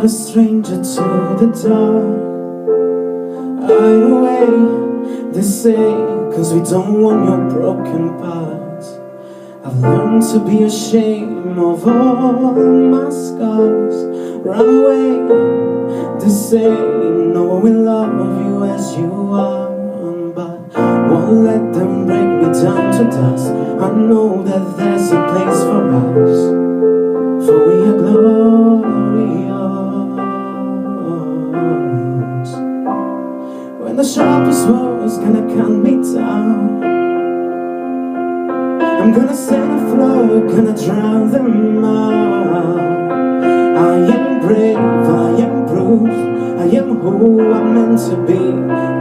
not a stranger to the dark. Hide away, they say, 'cause we don't want your broken parts. I've learned to be ashamed of all my scars. Run away, they say, no one will love you as you are. But won't let them break me down to dust. I know that there's a place for us, for we are glorious. When the sharpest word's gonna cut me down, I'm gonna send a flood, gonna drown them out. I am brave, I am bruised, I am who I'm meant to be.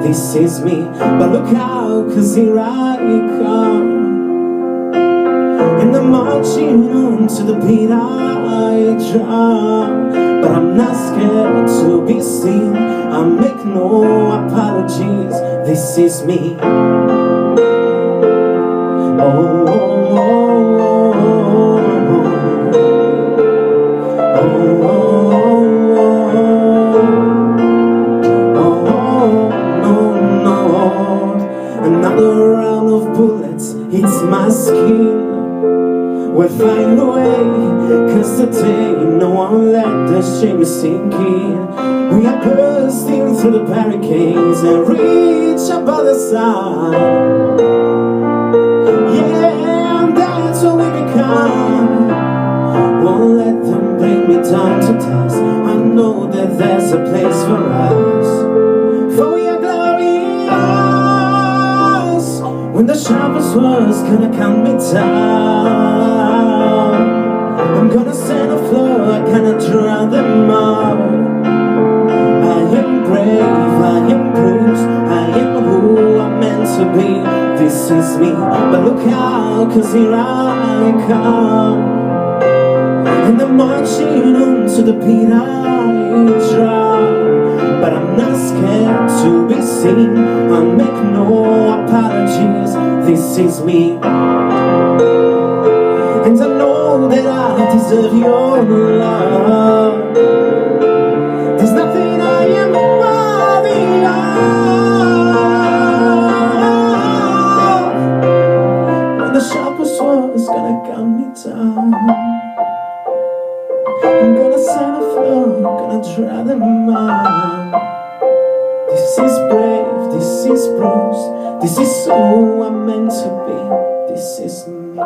This is me, but look out, 'cause here I come. And I'm marching on to the beat I drum. But I'm not scared to be seen, I make no apologies. This is me. Oh, oh, oh, oh, oh, oh, oh, no. Another round of bullets hits my skin. We'll find a way, 'cause today no one let the shame sink in. We are bursting through the barricades and reach up other side. Yeah, and that's what we become. Won't let them bring me down to dust. I know that there's a place for us, for we are glorious. When the sharpest word's gonna cut me down, I'm gonna send a flood, gonna drown them out. I am brave, I am bruised, I am who I'm meant to be. This is me, but look out, 'cause here I come. And I'm marching on to the beat I drum. But I'm not scared to be seen, I make no apologies. This is me. And I know that I deserve your love. There's nothing I am worthy of. When the sharpest word's gonna cut me down, I'm gonna send a flood, gonna dry them out. This is brave, this is bruised, this is who I'm meant to be. This is me.